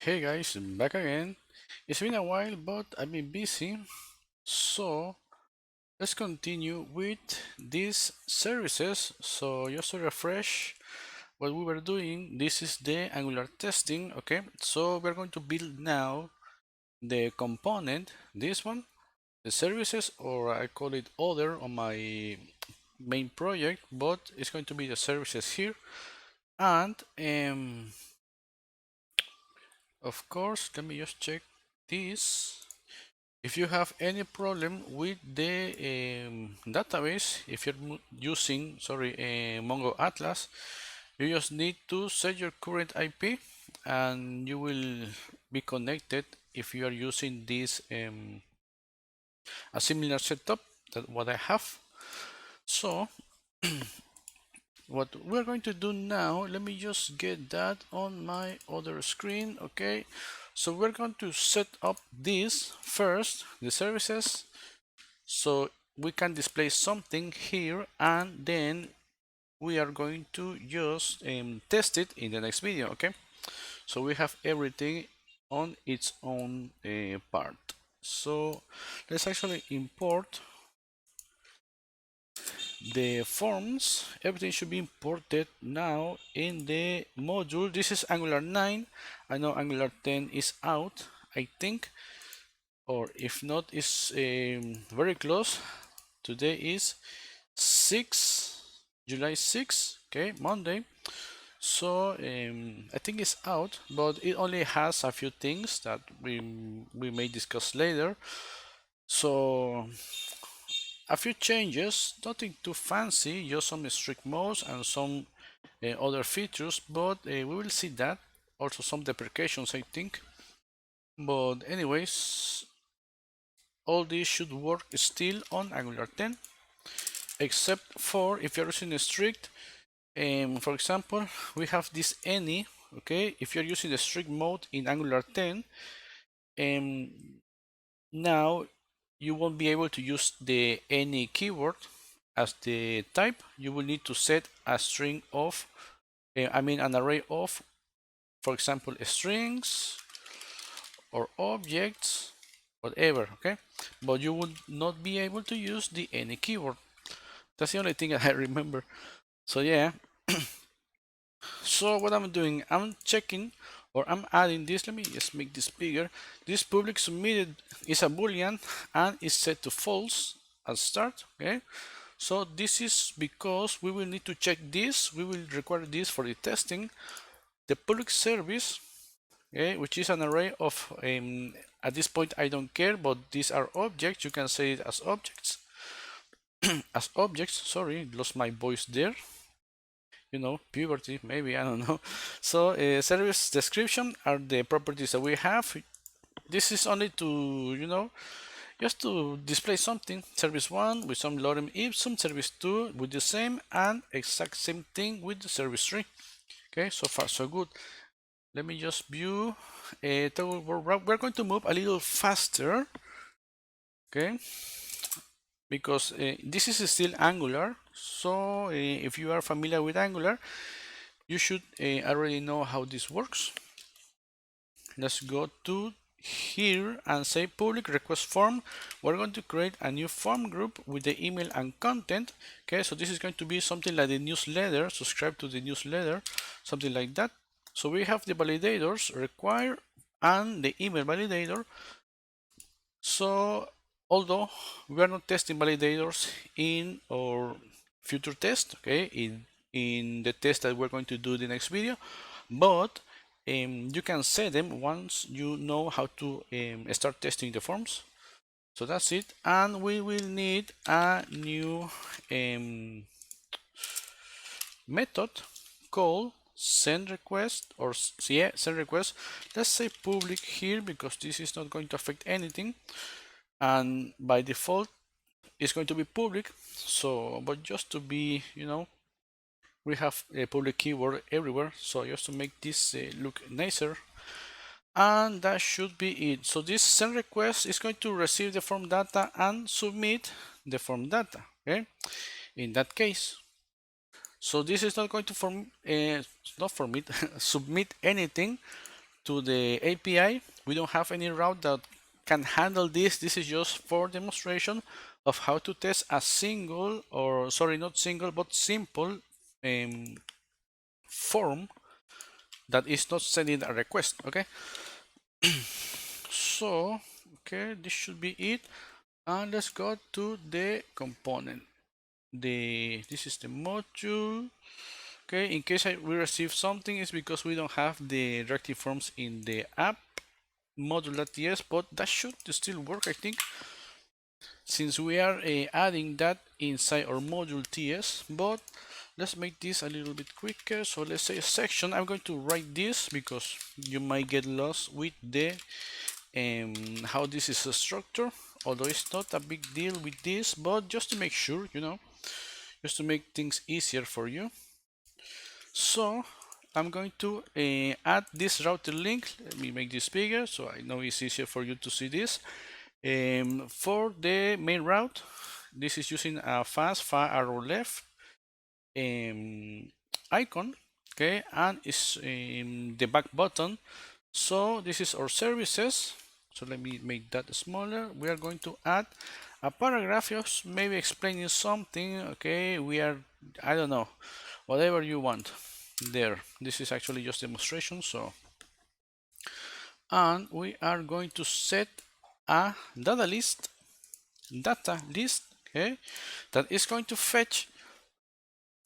Hey guys, back again. It's been a while, but I've been busy. So let's continue with these services. So just to refresh what we were doing, this is the Angular testing. Okay, so we're going to build now the component, this one, the services, or I call it other on my main project, but it's going to be the services here. And of course, let me just check this. If you have any problem with the database, if you're using, Mongo Atlas, you just need to set your current IP and you will be connected if you are using this a similar setup that what I have. So what we're going to do now, let me just get that on my other screen. Okay, so we're going to set up this first, the services, so we can display something here, and then we are going to just test it in the next video. Okay, so we have everything on its own part. So let's actually import the forms. Everything should be imported now in the module. This is Angular 9. I know Angular 10 is out, I think, or if not, it's very close. Today is July 6, okay, Monday. So I think it's out, but it only has a few things that we may discuss later. So a few changes, nothing too fancy, just some strict modes and some other features, but we will see that. Also some deprecations, I think. But anyways, all this should work still on Angular 10, except for if you're using a strict. For example, we have this any. Okay, if you're using the strict mode in Angular 10, now you won't be able to use the any keyword as the type. You will need to set a string of, an array of, for example, strings or objects, whatever. Okay, but you would not be able to use the any keyword. That's the only thing I remember. So yeah. So what I'm doing, I'm checking, or I'm adding this. Let me just make this bigger. This public submitted is a boolean and is set to false at start. Okay, so this is because we will need to check this. We will require this for the testing. The public service, okay, which is an array of at this point I don't care, but these are objects. You can say it as objects. As objects, sorry, lost my voice there. You know, puberty, maybe, I don't know. So service description are the properties that we have. This is only to, just to display something. Service 1 with some lorem ipsum, service 2 with the same, and exact same thing with the service 3. Okay, so far so good. Let me just view. We're going to move a little faster. Okay, because this is still Angular. So if you are familiar with Angular, you should already know how this works. Let's go to here and say public request form. We're going to create a new form group with the email and content. Okay, so this is going to be something like the newsletter. Subscribe to the newsletter, something like that. So we have the validators require and the email validator. So although we are not testing validators in our future test, okay, in the test that we're going to do the next video, but you can set them once you know how to start testing the forms. So that's it, and we will need a new method called send request, or yeah, send request. Let's say public here because this is not going to affect anything, and by default it's going to be public. So but just to be, we have a public keyword everywhere, so just to make this look nicer, and that should be it. So this send request is going to receive the form data and submit the form data, okay, in that case. So this is not going to not submit anything to the API. We don't have any route that can handle this. This is just for demonstration of how to test a single, or sorry, not single, but simple form that is not sending a request. Okay. So, okay, this should be it. And let's go to the component. This is the module. Okay, in case we receive something, it's because we don't have the directive forms in the app module.ts, but that should still work, I think, since we are adding that inside our module TS. But let's make this a little bit quicker. So let's say a section. I'm going to write this because you might get lost with the how this is a structure, although it's not a big deal with this, but just to make sure, you know, just to make things easier for you. So I'm going to add this router link. Let me make this bigger so I know it's easier for you to see this. For the main route, this is using a far arrow left icon, okay, and it's the back button. So this is our services. So let me make that smaller. We are going to add a paragraph, just maybe explaining something. Okay, we are, I don't know, whatever you want there. This is actually just demonstration. So, and we are going to set a data list, okay, that is going to fetch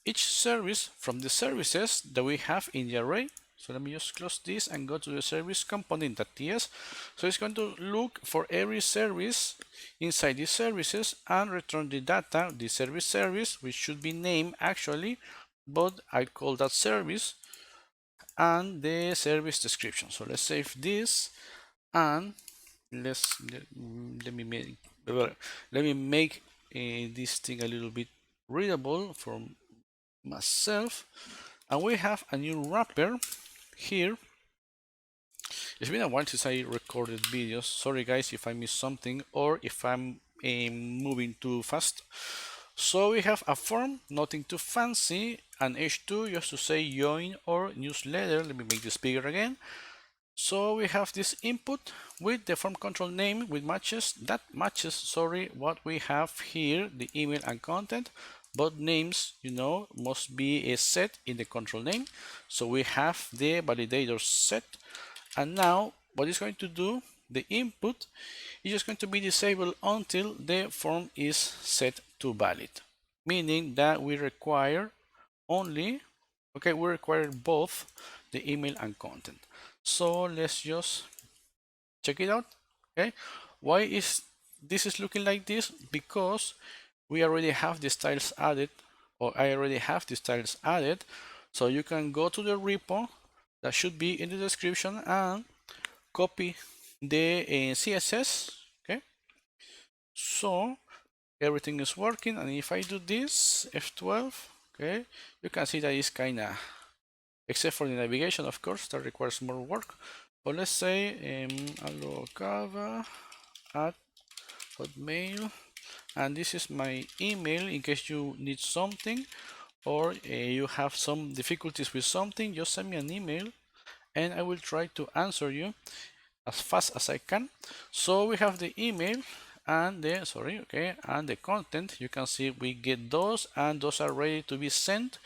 each service from the services that we have in the array. So let me just close this and go to the service component.ts. So it's going to look for every service inside these services and return the data, the service, which should be named actually, but I call that service, and the service description. So let's save this and let me make this thing a little bit readable for myself. And we have a new wrapper here. It's been a while since I recorded videos. Sorry guys if I missed something or if I'm moving too fast. So we have a form, nothing too fancy, and H2 just to say join or newsletter. Let me make this bigger again. So we have this input with the form control name with matches what we have here, the email and content, but names, you know, must be set in the control name. So we have the validator set, and now what it's going to do, the input is just going to be disabled until the form is set to valid, meaning that we require only, okay, we require both the email and content. So let's just check it out. Okay, why is this is looking like this? Because we already have the styles added, or I already have the styles added. So you can go to the repo that should be in the description and copy the CSS. Okay, so everything is working, and if I do this F12, okay, you can see that it's kinda, except for the navigation, of course, that requires more work. But let's say allocava at hotmail, and this is my email in case you need something or you have some difficulties with something. Just send me an email and I will try to answer you as fast as I can. So we have the email and the and the content. You can see we get those, and those are ready to be sent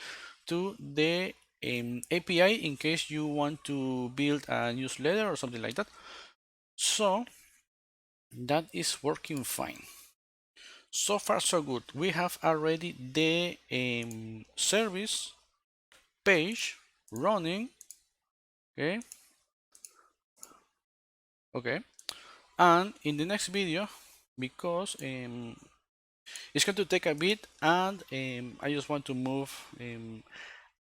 to the API in case you want to build a newsletter or something like that. So that is working fine. So far so good. We have already the service page running. Okay, and in the next video, because it's going to take a bit, and I just want to move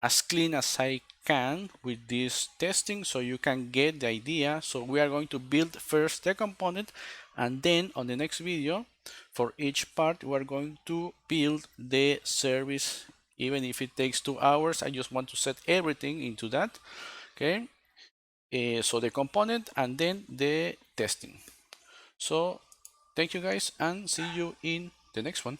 as clean as I can with this testing so you can get the idea. So we are going to build first the component, and then on the next video for each part we are going to build the service. Even if it takes 2 hours, I just want to set everything into that. Okay, so the component and then the testing. So thank you guys, and see you in the next one.